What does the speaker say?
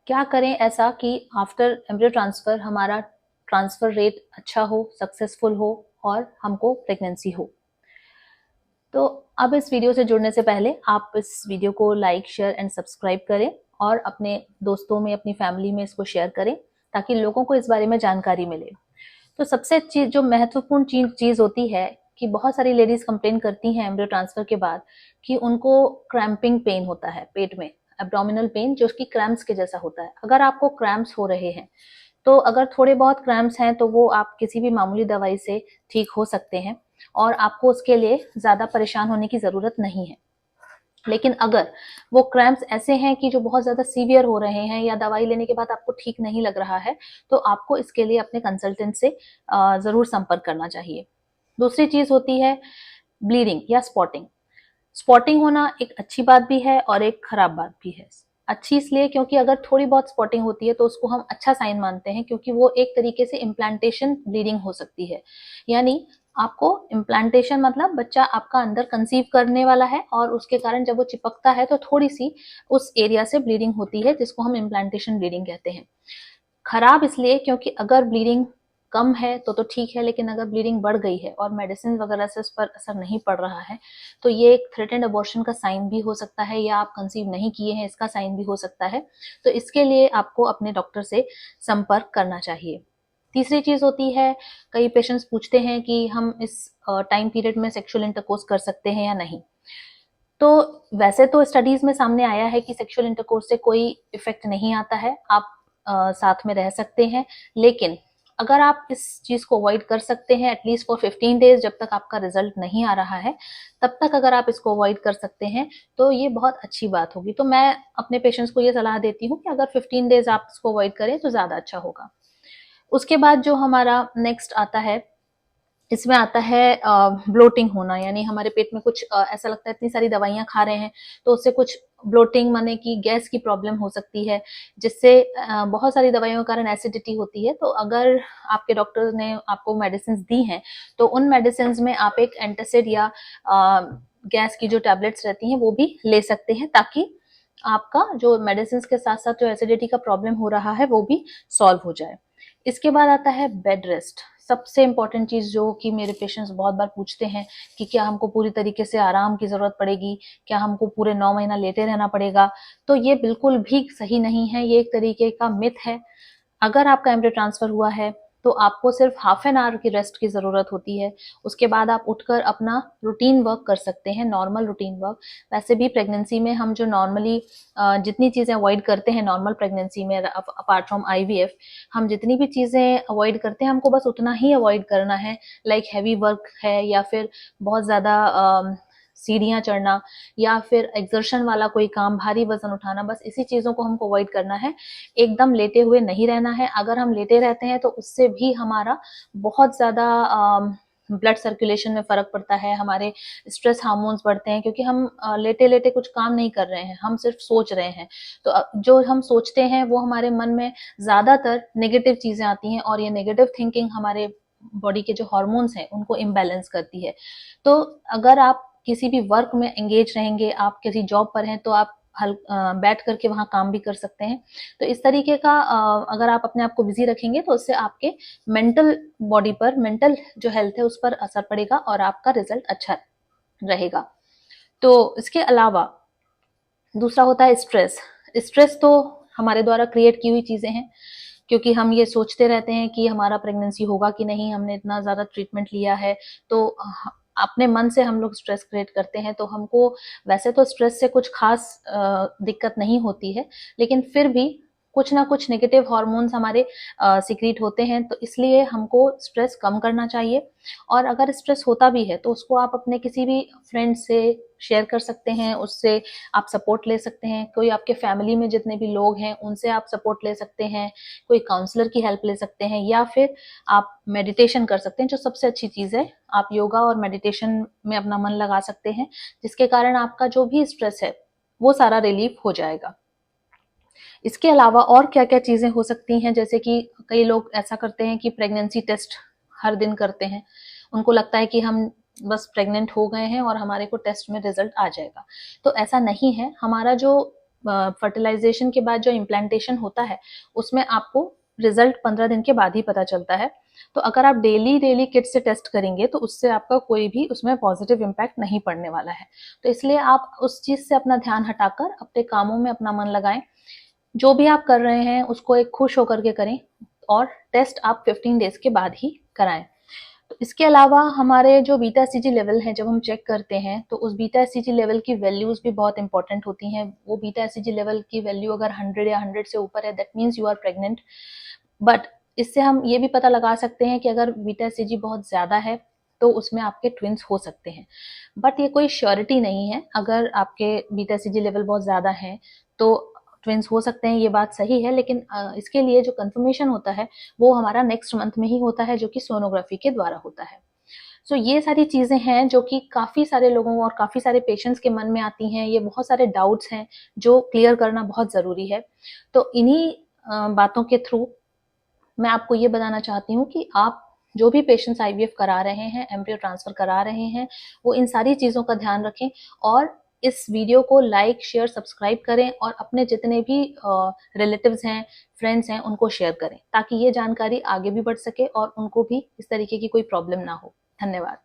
क्या करें ऐसा कि आफ्टर एम्ब्रियो ट्रांसफर हमारा ट्रांसफर रेट अच्छा हो, सक्सेसफुल हो और हमको प्रेगनेंसी हो। तो अब इस वीडियो से जुड़ने से पहले आप इस वीडियो को लाइक, शेयर एंड सब्सक्राइब करें और अपने दोस्तों में, अपनी फैमिली में इसको शेयर करें ताकि लोगों को इस बारे में जानकारी मिले। तो सबसे चीज जो महत्वपूर्ण चीज होती है कि बहुत सारी लेडीज कंप्लेन करती हैं एम्ब्रियो ट्रांसफर के बाद कि उनको क्रैम्पिंग पेन होता है पेट में, एब्डोमिनल पेन जो कि क्रैम्प्स के जैसा होता है। अगर आपको क्रैम्प्स हो रहे हैं तो अगर थोड़े बहुत क्रैम्प्स हैं तो वो आप किसी भी मामूली दवाई से ठीक हो सकते हैं और आपको उसके लिए ज्यादा परेशान होने की जरूरत नहीं है। लेकिन अगर वो क्रैम्प्स ऐसे हैं कि जो बहुत ज्यादा सीवियर हो रहे हैं या दवाई लेने के बाद आपको ठीक नहीं लग रहा है तो आपको इसके लिए अपने कंसल्टेंट से जरूर संपर्क करना चाहिए। दूसरी चीज होती है ब्लीडिंग या स्पॉटिंग। स्पॉटिंग होना एक अच्छी बात भी है और एक खराब बात भी है। अच्छी इसलिए क्योंकि अगर थोड़ी बहुत स्पॉटिंग होती है तो उसको हम अच्छा साइन मानते हैं क्योंकि वो एक तरीके से इम्प्लांटेशन ब्लीडिंग हो सकती है। यानी आपको इम्प्लांटेशन मतलब बच्चा आपका अंदर कंसीव करने वाला है और उसके कारण जब वो चिपकता है तो थोड़ी सी उस एरिया से ब्लीडिंग होती है जिसको हम इम्प्लांटेशन ब्लीडिंग कहते हैं। खराब इसलिए क्योंकि अगर ब्लीडिंग कम है तो ठीक है, लेकिन अगर ब्लीडिंग बढ़ गई है और मेडिसिन वगैरह से उस पर असर नहीं पड़ रहा है तो ये एक थ्रेटेंड अबॉर्शन का साइन भी हो सकता है या आप कंसीव नहीं किए हैं इसका साइन भी हो सकता है। तो इसके लिए आपको अपने डॉक्टर से संपर्क करना चाहिए। तीसरी चीज होती है, कई पेशेंट्स पूछते हैं कि हम इस टाइम पीरियड में सेक्सुअल इंटरकोर्स कर सकते हैं या नहीं। तो वैसे तो स्टडीज में सामने आया है कि सेक्सुअल इंटरकोर्स से कोई इफेक्ट नहीं आता है, आप साथ में रह सकते हैं। लेकिन अगर आप इस चीज को अवॉइड कर सकते हैं एटलीस्ट फॉर 15 डेज जब तक आपका रिजल्ट नहीं आ रहा है, तब तक अगर आप इसको अवॉइड कर सकते हैं तो ये बहुत अच्छी बात होगी। तो मैं अपने पेशेंट्स को ये सलाह देती हूँ कि अगर 15 डेज आप इसको अवॉइड करें तो ज्यादा अच्छा होगा। उसके बाद जो हमारा नेक्स्ट आता है, इसमें आता है ब्लोटिंग होना। यानी हमारे पेट में कुछ ऐसा लगता है इतनी सारी दवाइयां खा रहे हैं तो उससे कुछ ब्लोटिंग माने कि गैस की प्रॉब्लम हो सकती है, जिससे बहुत सारी दवाइयों के कारण एसिडिटी होती है। तो अगर आपके डॉक्टर ने आपको मेडिसिन दी हैं तो उन मेडिसिन में आप एक एंटासिड या गैस की जो टैबलेट्स रहती हैं वो भी ले सकते हैं ताकि आपका जो मेडिसिन के साथ साथ जो एसिडिटी का प्रॉब्लम हो रहा है वो भी सॉल्व हो जाए। इसके बाद आता है बेड रेस्ट। सबसे इंपॉर्टेंट चीज जो कि मेरे पेशेंट्स बहुत बार पूछते हैं कि क्या हमको पूरी तरीके से आराम की जरूरत पड़ेगी, क्या हमको पूरे 9 महीना लेटे रहना पड़ेगा। तो ये बिल्कुल भी सही नहीं है, ये एक तरीके का मिथ है। अगर आपका एम्ब्रियो ट्रांसफर हुआ है तो आपको सिर्फ हाफ एन आवर की रेस्ट की जरूरत होती है। उसके बाद आप उठकर अपना रूटीन वर्क कर सकते हैं, नॉर्मल रूटीन वर्क। वैसे भी प्रेगनेंसी में हम जो नॉर्मली जितनी चीजें अवॉइड करते हैं नॉर्मल प्रेगनेंसी में अपार्ट फ्रॉम आईवीएफ, हम जितनी भी चीजें अवॉइड करते हैं हमको बस उतना ही अवॉइड करना है। लाइक हैवी वर्क है या फिर बहुत ज्यादा सीढ़ियां चढ़ना या फिर एक्सर्शन वाला कोई काम, भारी वजन उठाना, बस इसी चीजों को हमको अवॉइड करना है। एकदम लेटे हुए नहीं रहना है। अगर हम लेटे रहते हैं तो उससे भी हमारा बहुत ज्यादा ब्लड सर्कुलेशन में फर्क पड़ता है, हमारे स्ट्रेस हार्मोन्स बढ़ते हैं क्योंकि हम लेटे लेटे कुछ काम नहीं कर रहे हैं, हम सिर्फ सोच रहे हैं। तो जो हम सोचते हैं वो हमारे मन में ज्यादातर नेगेटिव चीजें आती हैं और ये नेगेटिव थिंकिंग हमारे बॉडी के जो हार्मोन्स हैं उनको इम्बैलेंस करती है। तो अगर आप किसी भी वर्क में एंगेज रहेंगे, आप किसी जॉब पर हैं तो आप बैठ करके वहां काम भी कर सकते हैं। तो इस तरीके का अगर आप अपने आप को बिजी रखेंगे तो उससे आपके मेंटल बॉडी पर, मेंटल जो हेल्थ है उस पर असर पड़ेगा और आपका रिजल्ट अच्छा रहेगा। तो इसके अलावा दूसरा होता है स्ट्रेस। स्ट्रेस तो हमारे द्वारा क्रिएट की हुई चीजें हैं क्योंकि हम ये सोचते रहते हैं कि हमारा प्रेगनेंसी होगा कि नहीं, हमने इतना ज्यादा ट्रीटमेंट लिया है तो अपने मन से हम लोग स्ट्रेस क्रिएट करते हैं। तो हमको वैसे तो स्ट्रेस से कुछ खास दिक्कत नहीं होती है, लेकिन फिर भी कुछ ना कुछ नेगेटिव हार्मोन्स हमारे सीक्रेट होते हैं, तो इसलिए हमको स्ट्रेस कम करना चाहिए। और अगर स्ट्रेस होता भी है तो उसको आप अपने किसी भी फ्रेंड से शेयर कर सकते हैं, उससे आप सपोर्ट ले सकते हैं। कोई आपके फैमिली में जितने भी लोग हैं उनसे आप सपोर्ट ले सकते हैं, कोई काउंसलर की हेल्प ले सकते हैं या फिर आप मेडिटेशन कर सकते हैं। जो सबसे अच्छी चीज है, आप योगा और मेडिटेशन में अपना मन लगा सकते हैं जिसके कारण आपका जो भी स्ट्रेस है वो सारा रिलीफ हो जाएगा। इसके अलावा और क्या क्या चीजें हो सकती हैं, जैसे कि कई लोग ऐसा करते हैं कि प्रेगनेंसी टेस्ट हर दिन करते हैं। उनको लगता है कि हम बस प्रेग्नेंट हो गए हैं और हमारे को टेस्ट में रिजल्ट आ जाएगा। तो ऐसा नहीं है। हमारा जो फर्टिलाइजेशन के बाद जो इम्प्लांटेशन होता है उसमें आपको रिजल्ट 15 दिन के बाद ही पता चलता है। तो अगर आप डेली किट से टेस्ट करेंगे तो उससे आपका कोई भी उसमें पॉजिटिव इम्पैक्ट नहीं पड़ने वाला है। तो इसलिए आप उस चीज से अपना ध्यान हटाकर अपने कामों में अपना मन लगाएं। जो भी आप कर रहे हैं उसको एक खुश होकर के करें और टेस्ट आप 15 डेज के बाद ही कराएं। तो इसके अलावा हमारे जो बीटा एससीजी लेवल है जब हम चेक करते हैं तो उस बीटा एससीजी लेवल की वैल्यूज भी बहुत इंपॉर्टेंट होती हैं। वो बीटा एससीजी लेवल की वैल्यू अगर 100 या 100 से ऊपर है that means you are pregnant. But इससे हम ये भी पता लगा सकते हैं कि अगर बीटा एससीजी बहुत ज्यादा है तो उसमें आपके ट्विंस हो सकते हैं। बट ये कोई श्योरिटी नहीं है। अगर आपके बीटा एससीजी लेवल बहुत ज्यादा है तो ट्विंस हो सकते हैं, ये बात सही है, लेकिन इसके लिए जो कंफर्मेशन होता है वो हमारा नेक्स्ट मंथ में ही होता है जो कि सोनोग्राफी के द्वारा होता है। सो ये सारी चीजें हैं जो कि काफी सारे लोगों और काफी सारे पेशेंट्स के मन में आती हैं। ये बहुत सारे डाउट्स हैं जो क्लियर करना बहुत जरूरी है। तो इन्हीं बातों के थ्रू मैं आपको ये बताना चाहती हूँ कि आप जो भी पेशेंट्स आईवीएफ करा रहे हैं, एम्ब्रियो ट्रांसफर करा रहे हैं, वो इन सारी चीजों का ध्यान रखें और इस वीडियो को लाइक शेयर सब्सक्राइब करें और अपने जितने भी रिलेटिव्स हैं, फ्रेंड्स हैं, उनको शेयर करें ताकि ये जानकारी आगे भी बढ़ सके और उनको भी इस तरीके की कोई प्रॉब्लम ना हो। धन्यवाद।